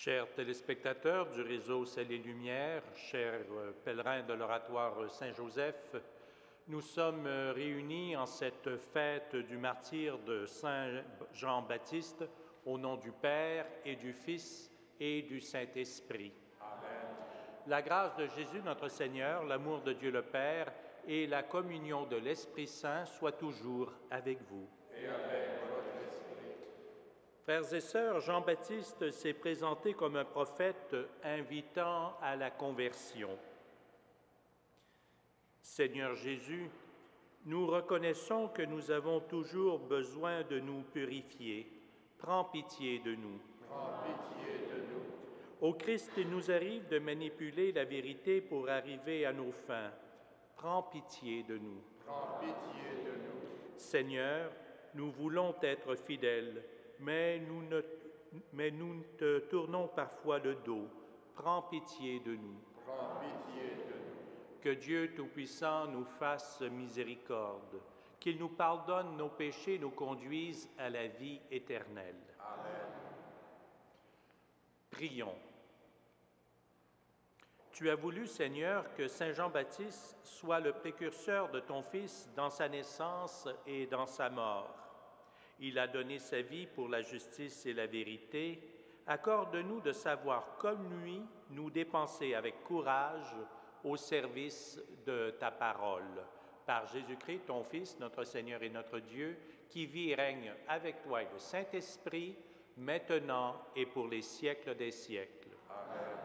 Chers téléspectateurs du réseau Ciel et Lumière, chers pèlerins de l'oratoire Saint-Joseph, nous sommes réunis en cette fête du martyre de Saint Jean-Baptiste au nom du Père et du Fils et du Saint-Esprit. Amen. La grâce de Jésus notre Seigneur, l'amour de Dieu le Père et la communion de l'Esprit Saint soient toujours avec vous. Et avec votre esprit. Frères et sœurs, Jean-Baptiste s'est présenté comme un prophète invitant à la conversion. Seigneur Jésus, nous reconnaissons que nous avons toujours besoin de nous purifier. Prends pitié de nous. Prends pitié de nous. Au Christ, il nous arrive de manipuler la vérité pour arriver à nos fins. Prends pitié de nous. Prends pitié de nous. Seigneur, nous voulons être fidèles, mais nous te tournons parfois le dos. Prends pitié de nous. Prends pitié de nous. Que Dieu Tout-Puissant nous fasse miséricorde, qu'il nous pardonne nos péchés, nous conduise à la vie éternelle. Amen. Prions. Tu as voulu, Seigneur, que Saint Jean-Baptiste soit le précurseur de ton Fils dans sa naissance et dans sa mort. Il a donné sa vie pour la justice et la vérité. Accorde-nous de savoir, comme lui, nous dépenser avec courage au service de ta parole. Par Jésus-Christ, ton Fils, notre Seigneur et notre Dieu, qui vit et règne avec toi et le Saint-Esprit, maintenant et pour les siècles des siècles. Amen.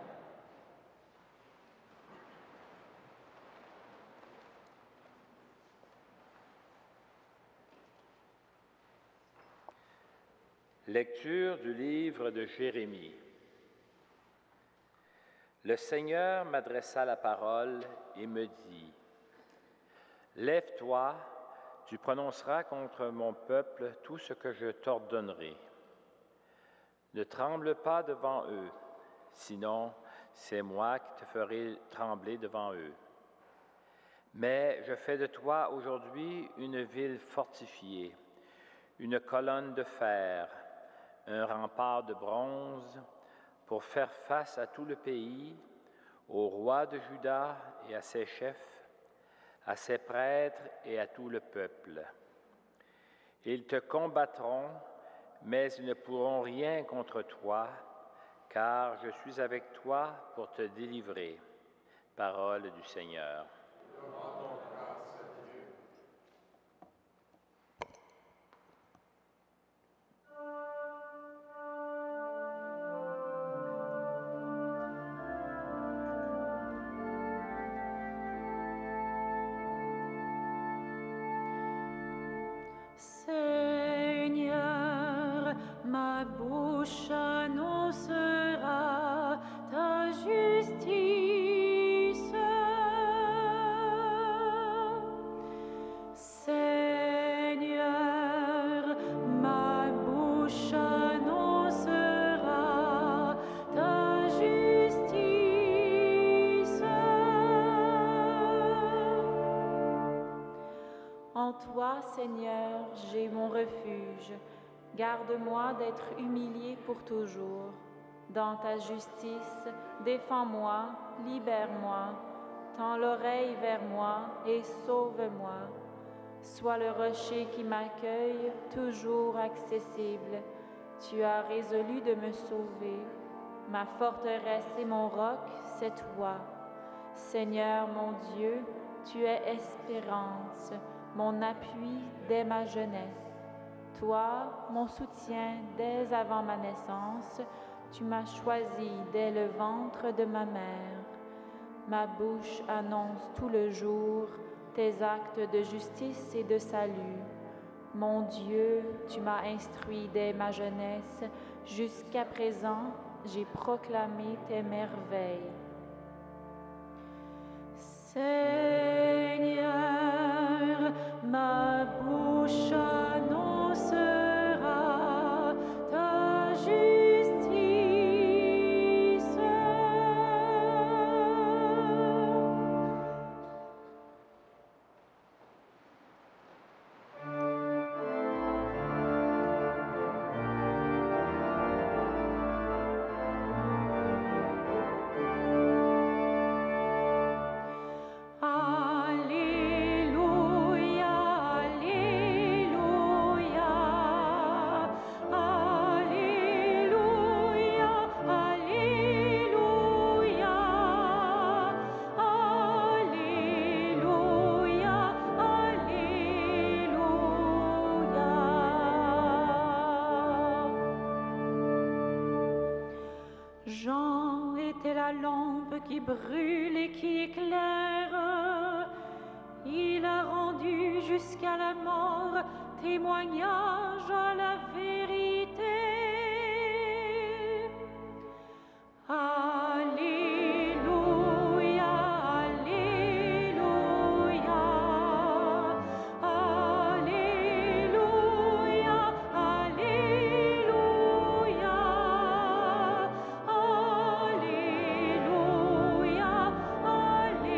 Lecture du livre de Jérémie. Le Seigneur m'adressa la parole et me dit : « Lève-toi, tu prononceras contre mon peuple tout ce que je t'ordonnerai. Ne tremble pas devant eux, sinon c'est moi qui te ferai trembler devant eux. Mais je fais de toi aujourd'hui une ville fortifiée, une colonne de fer, un rempart de bronze, pour faire face à tout le pays, au roi de Juda et à ses chefs, à ses prêtres et à tout le peuple. Ils te combattront, mais ils ne pourront rien contre toi, car je suis avec toi pour te délivrer. » Parole du Seigneur. Rendons grâce à Dieu. Seigneur, ma bouche annoncera ta justice. Seigneur, ma bouche annoncera ta justice. En toi, Seigneur, j'ai mon refuge. Garde-moi d'être humilié pour toujours. Dans ta justice, défends-moi, libère-moi. Tends l'oreille vers moi et sauve-moi. Sois le rocher qui m'accueille, toujours accessible. Tu as résolu de me sauver. Ma forteresse et mon roc, c'est toi. Seigneur mon Dieu, tu es espérance, mon appui dès ma jeunesse. Toi, mon soutien dès avant ma naissance, tu m'as choisi dès le ventre de ma mère. Ma bouche annonce tout le jour tes actes de justice et de salut. Mon Dieu, tu m'as instruit dès ma jeunesse. Jusqu'à présent, j'ai proclamé tes merveilles. Seigneur, ma bouche annoncera ta justice. la lampe qui brûle et qui éclaire. Il a rendu jusqu'à la mort témoignage à la vérité. Alléluia, Alléluia, Alléluia, Alléluia, Alléluia, Alléluia.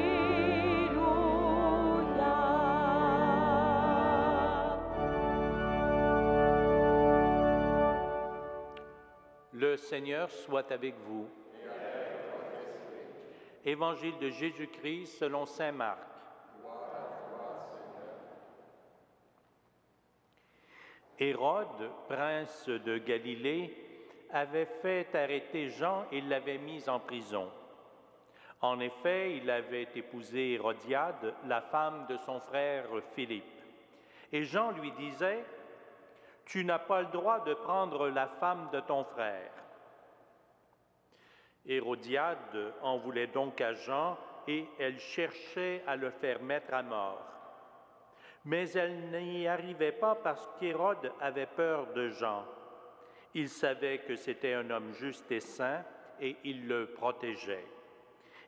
Le Seigneur soit avec vous. Évangile de Jésus-Christ selon saint Marc. Hérode, prince de Galilée, avait fait arrêter Jean et l'avait mis en prison. En effet, il avait épousé Hérodiade, la femme de son frère Philippe. Et Jean lui disait, « Tu n'as pas le droit de prendre la femme de ton frère. » Hérodiade en voulait donc à Jean et elle cherchait à le faire mettre à mort. Mais elle n'y arrivait pas parce qu'Hérode avait peur de Jean. Il savait que c'était un homme juste et saint et il le protégeait.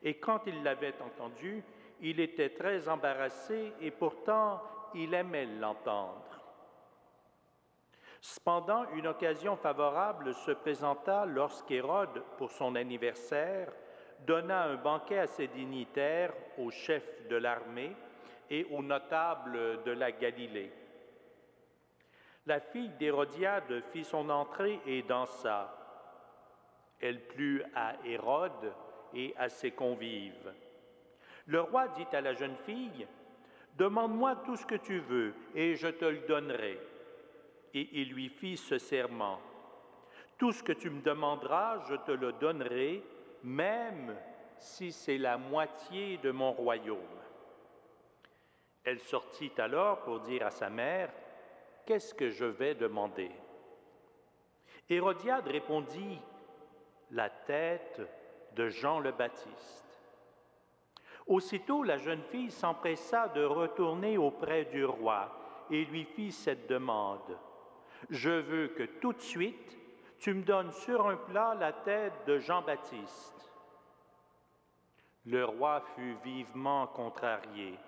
Et quand il l'avait entendu, il était très embarrassé et pourtant il aimait l'entendre. Cependant, une occasion favorable se présenta lorsqu'Hérode, pour son anniversaire, donna un banquet à ses dignitaires, aux chefs de l'armée et aux notables de la Galilée. La fille d'Hérodiade fit son entrée et dansa. Elle plut à Hérode et à ses convives. Le roi dit à la jeune fille, « Demande-moi tout ce que tu veux et je te le donnerai. » Et il lui fit ce serment, « Tout ce que tu me demanderas, je te le donnerai, même si c'est la moitié de mon royaume. » Elle sortit alors pour dire à sa mère, « Qu'est-ce que je vais demander ?» Hérodiade répondit, « La tête de Jean le Baptiste. » Aussitôt, la jeune fille s'empressa de retourner auprès du roi et lui fit cette demande. « Je veux que tout de suite, tu me donnes sur un plat la tête de Jean-Baptiste. » Le roi fut vivement contrarié,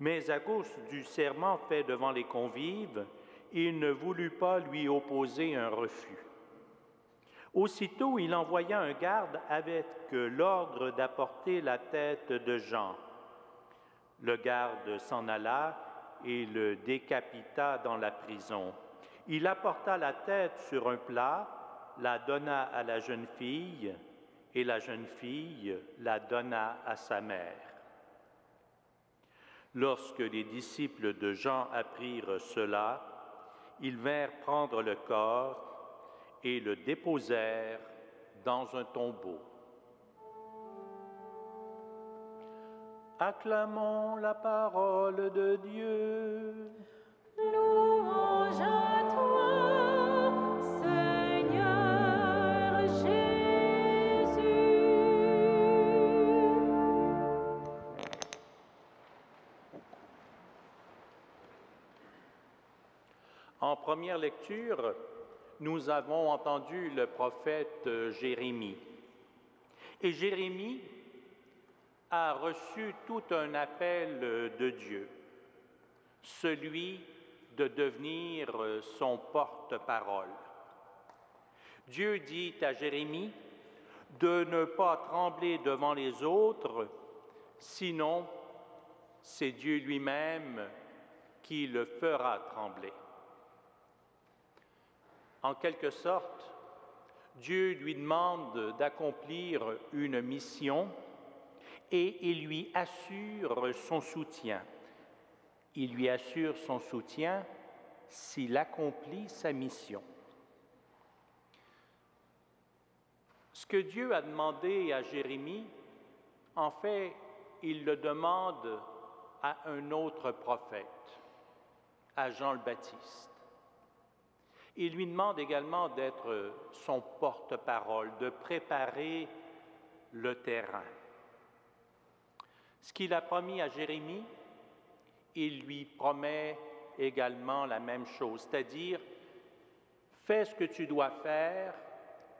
mais à cause du serment fait devant les convives, il ne voulut pas lui opposer un refus. Aussitôt, il envoya un garde avec l'ordre d'apporter la tête de Jean. Le garde s'en alla et le décapita dans la prison. Il apporta la tête sur un plat, la donna à la jeune fille, et la jeune fille la donna à sa mère. Lorsque les disciples de Jean apprirent cela, ils vinrent prendre le corps et le déposèrent dans un tombeau. Acclamons la parole de Dieu. Louange à toi, Seigneur Jésus. En première lecture, nous avons entendu le prophète Jérémie. Et Jérémie a reçu tout un appel de Dieu, celui de devenir son porte-parole. Dieu dit à Jérémie de ne pas trembler devant les autres, sinon c'est Dieu lui-même qui le fera trembler. En quelque sorte, Dieu lui demande d'accomplir une mission et il lui assure son soutien. Il lui assure son soutien s'il accomplit sa mission. Ce que Dieu a demandé à Jérémie, en fait, il le demande à un autre prophète, à Jean le Baptiste. Il lui demande également d'être son porte-parole, de préparer le terrain. Ce qu'il a promis à Jérémie, il lui promet également la même chose, c'est-à-dire fais ce que tu dois faire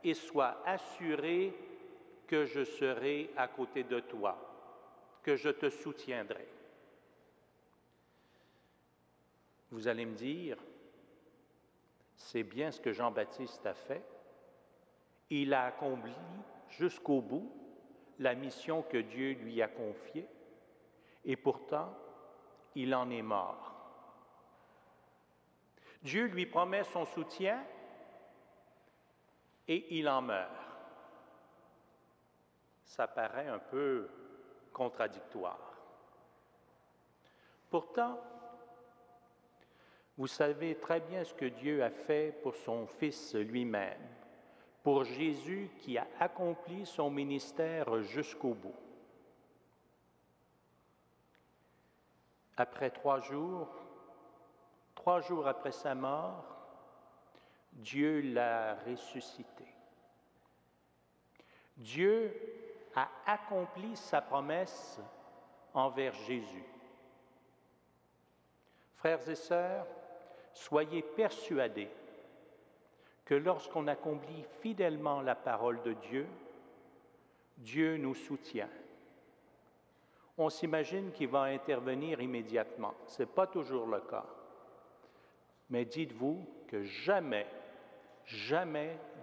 et sois assuré que je serai à côté de toi, que je te soutiendrai. Vous allez me dire, c'est bien ce que Jean-Baptiste a fait. Il a accompli jusqu'au bout la mission que Dieu lui a confiée, et pourtant, il en est mort. Dieu lui promet son soutien et il en meurt. Ça paraît un peu contradictoire. Pourtant, vous savez très bien ce que Dieu a fait pour son Fils lui-même, pour Jésus qui a accompli son ministère jusqu'au bout. Après 3 jours après sa mort, Dieu l'a ressuscité. Dieu a accompli sa promesse envers Jésus. Frères et sœurs, soyez persuadés que lorsqu'on accomplit fidèlement la parole de Dieu, Dieu nous soutient. On s'imagine qu'il va intervenir immédiatement. Ce n'est pas toujours le cas. Mais dites-vous que jamais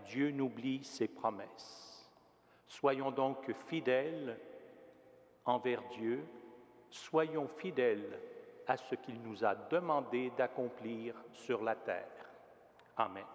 Dieu n'oublie ses promesses. Soyons donc fidèles envers Dieu, soyons fidèles à ce qu'il nous a demandé d'accomplir sur la terre. Amen.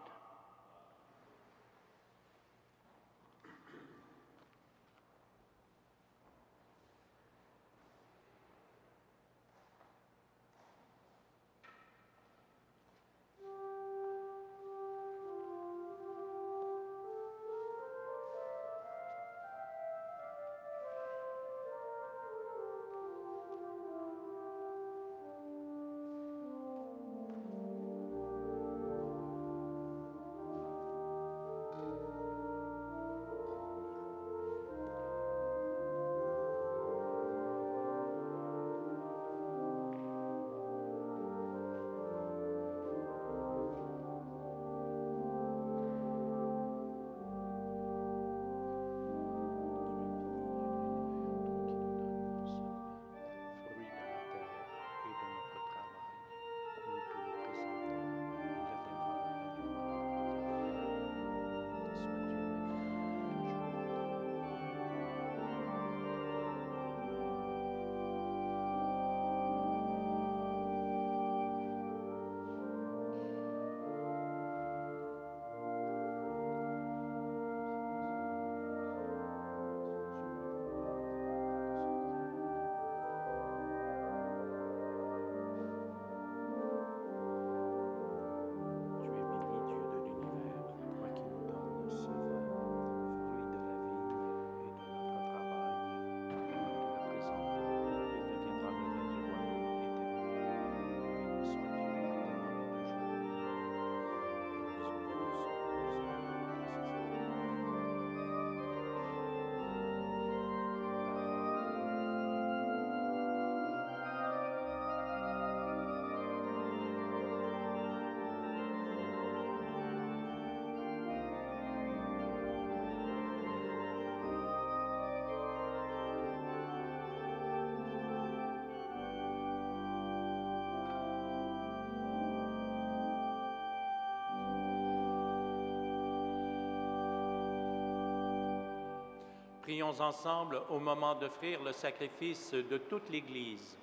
Prions ensemble au moment d'offrir le sacrifice de toute l'Église.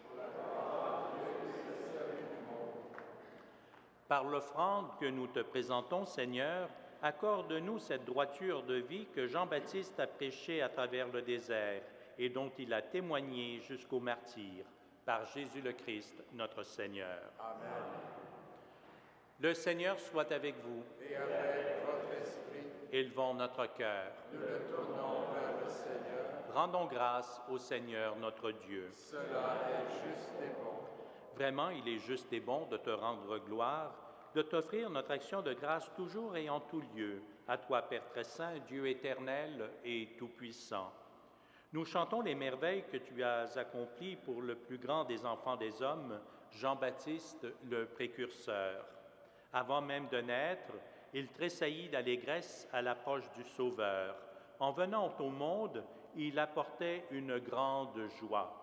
Par l'offrande que nous te présentons, Seigneur, accorde-nous cette droiture de vie que Jean-Baptiste a prêchée à travers le désert et dont il a témoigné jusqu'au martyre, par Jésus le Christ, notre Seigneur. Amen. Le Seigneur soit avec vous. Et avec votre esprit, Élevons notre cœur. nous le tournons vers le Seigneur. Rendons grâce au Seigneur notre Dieu. Cela est juste et bon. Vraiment, il est juste et bon de te rendre gloire, de t'offrir notre action de grâce toujours et en tout lieu, à toi, Père très saint, Dieu éternel et tout-puissant. Nous chantons les merveilles que tu as accomplies pour le plus grand des enfants des hommes, Jean-Baptiste le précurseur. Avant même de naître, il tressaillit d'allégresse à l'approche du Sauveur. En venant au monde, il apportait une grande joie.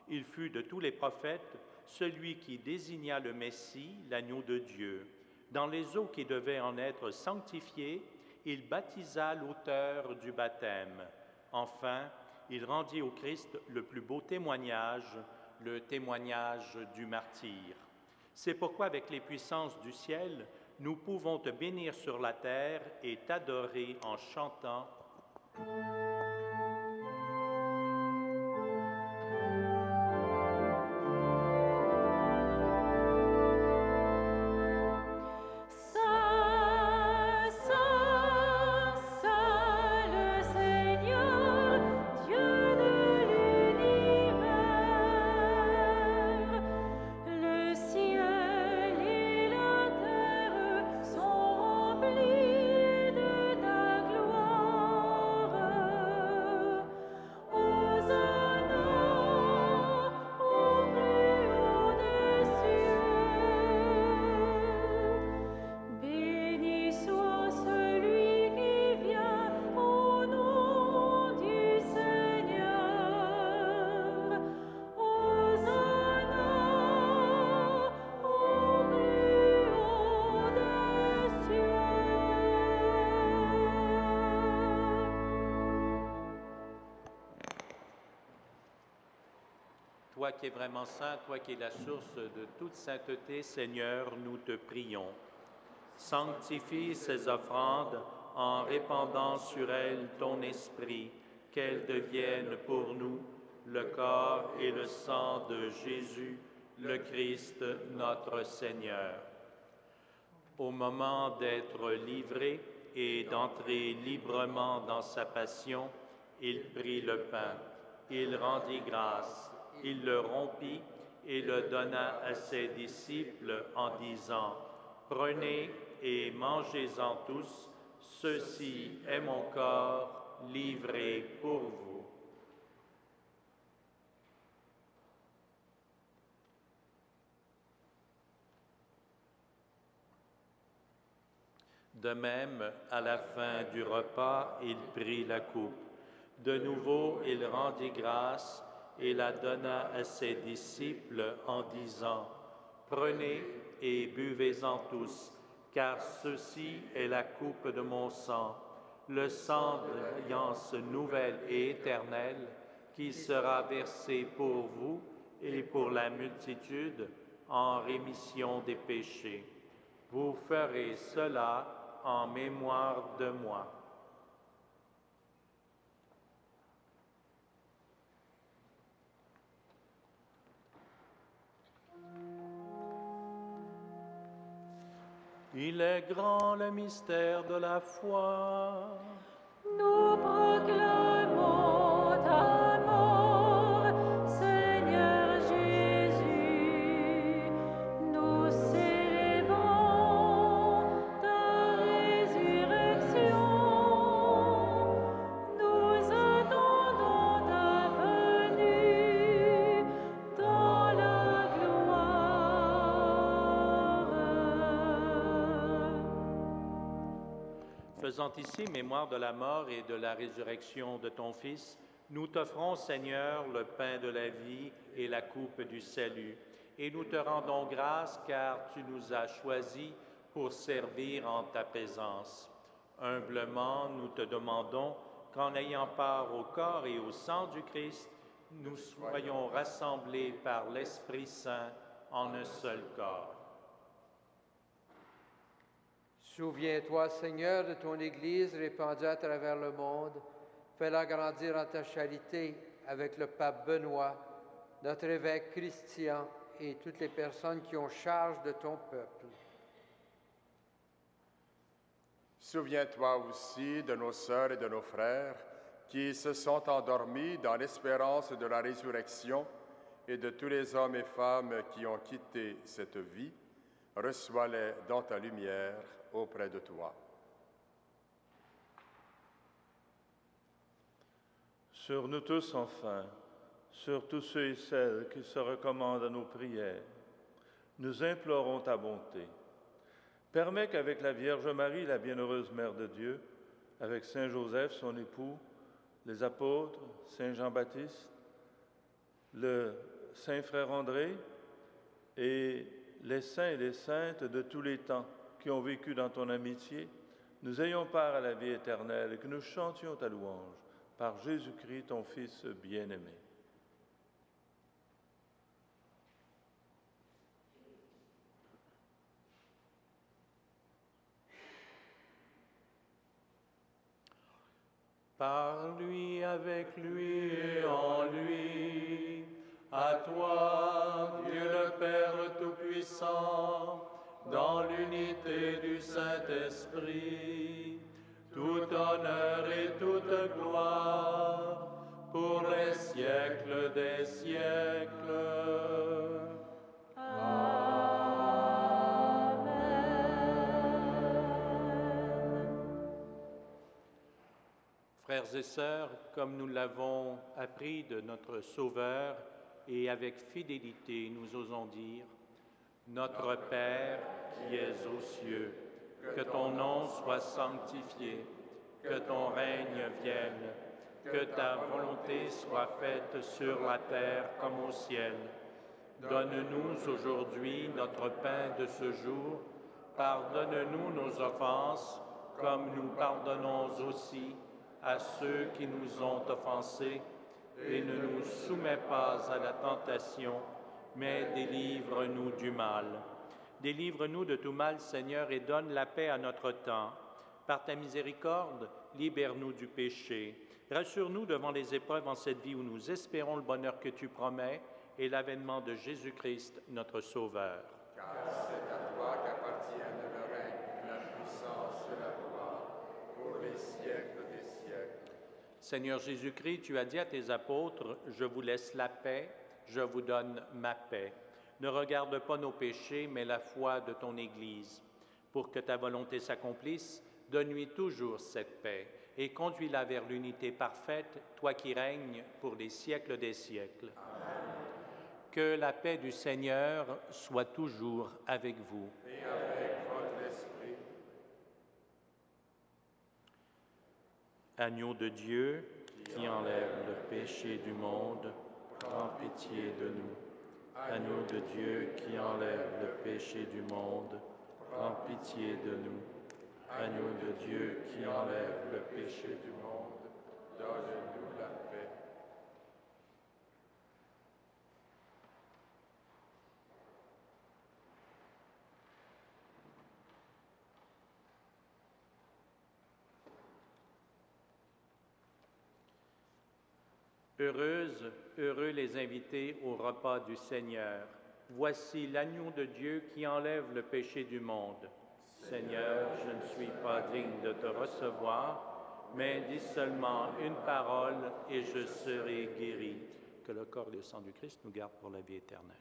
Il fut de tous les prophètes celui qui désigna le Messie, l'agneau de Dieu. Dans les eaux qui devaient en être sanctifiées, il baptisa l'auteur du baptême. Enfin, il rendit au Christ le plus beau témoignage, le témoignage du martyr. C'est pourquoi, avec les puissances du ciel, nous pouvons te bénir sur la terre et t'adorer en chantant. Toi qui es vraiment saint, toi qui es la source de toute sainteté, Seigneur, nous te prions. Sanctifie ces offrandes en répandant sur elles ton esprit, qu'elles deviennent pour nous le corps et le sang de Jésus, le Christ, notre Seigneur. Au moment d'être livré et d'entrer librement dans sa passion, il prit le pain, il rendit grâce. Il le rompit et le donna à ses disciples en disant, « Prenez et mangez-en tous, ceci est mon corps livré pour vous. » De même, à la fin du repas, il prit la coupe. De nouveau, il rendit grâce et la donna à ses disciples en disant, « Prenez et buvez-en tous, car ceci est la coupe de mon sang, le sang de l'alliance nouvelle et éternelle, qui sera versé pour vous et pour la multitude en rémission des péchés. Vous ferez cela en mémoire de moi. » Il est grand le mystère de la foi. Nous proclamons ta mort, Seigneur Jésus. Nous célébrons ta résurrection. Nous attendons ta venue dans la gloire. Faisant ici mémoire de la mort et de la résurrection de ton Fils, nous t'offrons, Seigneur, le pain de la vie et la coupe du salut. Et nous te rendons grâce car tu nous as choisis pour servir en ta présence. Humblement, nous te demandons qu'en ayant part au corps et au sang du Christ, nous soyons rassemblés par l'Esprit Saint en un seul corps. Souviens-toi, Seigneur, de ton Église répandue à travers le monde. Fais-la grandir en ta charité avec le pape Benoît, notre évêque Christian et toutes les personnes qui ont charge de ton peuple. Souviens-toi aussi de nos sœurs et de nos frères qui se sont endormis dans l'espérance de la résurrection et de tous les hommes et femmes qui ont quitté cette vie. Reçois-les dans ta lumière auprès de toi. sur nous tous enfin, sur tous ceux et celles qui se recommandent à nos prières. Nous implorons ta bonté. Permets qu'avec la Vierge Marie, la bienheureuse Mère de Dieu, avec Saint Joseph, son époux, les apôtres, Saint Jean-Baptiste, le Saint Frère André et les saints et les saintes de tous les temps qui ont vécu dans ton amitié, nous ayons part à la vie éternelle et que nous chantions ta louange par Jésus-Christ, ton Fils bien-aimé. Par lui, avec lui et en lui, à toi, Dieu le Père Tout-Puissant, dans l'unité du Saint-Esprit, tout honneur et toute gloire, pour les siècles des siècles. Frères et sœurs, comme nous l'avons appris de notre Sauveur, et avec fidélité nous osons dire, Notre Père qui es aux cieux, que ton nom soit sanctifié, que ton règne vienne, que ta volonté soit faite sur la terre comme au ciel. Donne-nous aujourd'hui notre pain de ce jour. Pardonne-nous nos offenses, comme nous pardonnons aussi à ceux qui nous ont offensés, et ne nous soumets pas à la tentation, mais délivre-nous du mal. Délivre-nous de tout mal, Seigneur, et donne la paix à notre temps. Par ta miséricorde, libère-nous du péché. Rassure-nous devant les épreuves en cette vie où nous espérons le bonheur que tu promets et l'avènement de Jésus-Christ, notre Sauveur. Car c'est à toi qu'appartiennent le règne, la puissance et la gloire, pour les siècles des siècles. Seigneur Jésus-Christ, tu as dit à tes apôtres, « Je vous laisse la paix, je vous donne ma paix. » Ne regarde pas nos péchés, mais la foi de ton Église. Pour que ta volonté s'accomplisse, donne-lui toujours cette paix et conduis-la vers l'unité parfaite, toi qui règnes pour les siècles des siècles. Amen. Que la paix du Seigneur soit toujours avec vous. Et avec votre esprit. Agneau de Dieu, qui enlève le péché du monde, prends pitié de nous. Agneau de Dieu, qui enlève le péché du monde, prends pitié de nous. Agneau de Dieu, qui enlève le péché du monde, donne-nous la paix. Heureuses, heureux les invités au repas du Seigneur. Voici l'agneau de Dieu qui enlève le péché du monde. Seigneur, je ne suis pas digne de te recevoir, mais dis seulement une parole et je serai guéri. Que le corps et le sang du Christ nous gardent pour la vie éternelle.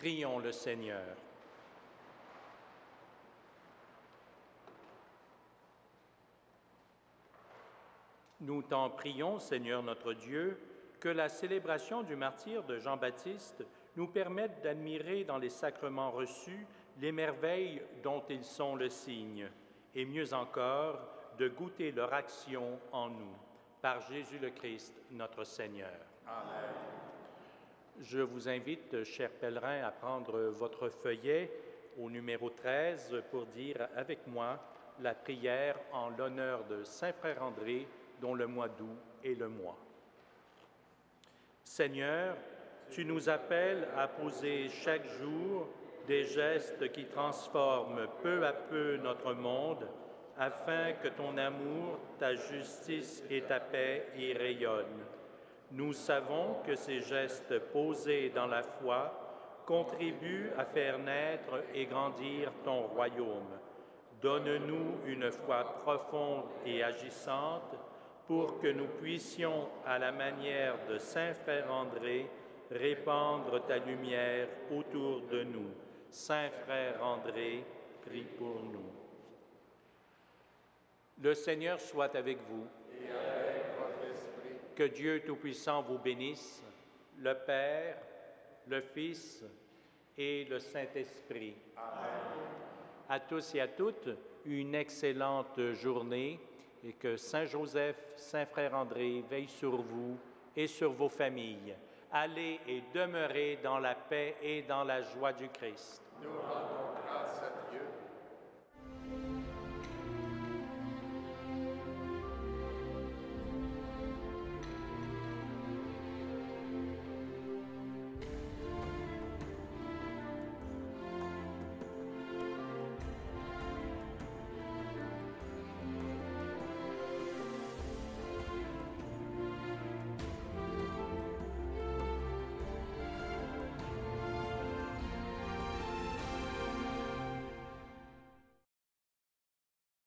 Prions le Seigneur. Nous t'en prions, Seigneur notre Dieu, que la célébration du martyre de Jean-Baptiste nous permette d'admirer dans les sacrements reçus les merveilles dont ils sont le signe, et mieux encore, de goûter leur action en nous. Par Jésus le Christ, notre Seigneur. Amen. Je vous invite, chers pèlerins, à prendre votre feuillet au numéro 13 pour dire avec moi la prière en l'honneur de Saint Frère André, dont le mois d'août est le mois. Seigneur, tu nous appelles à poser chaque jour des gestes qui transforment peu à peu notre monde, afin que ton amour, ta justice et ta paix y rayonnent. Nous savons que ces gestes posés dans la foi contribuent à faire naître et grandir ton royaume. Donne-nous une foi profonde et agissante pour que nous puissions, à la manière de Saint Frère André, répandre ta lumière autour de nous. Saint Frère André, prie pour nous. Le Seigneur soit avec vous. Et avec votre esprit. Que Dieu Tout-Puissant vous bénisse, le Père, le Fils et le Saint-Esprit. Amen. À tous et à toutes, une excellente journée et que Saint Joseph, Saint Frère André veille sur vous et sur vos familles. Allez et demeurez dans la paix et dans la joie du Christ. Nous rendons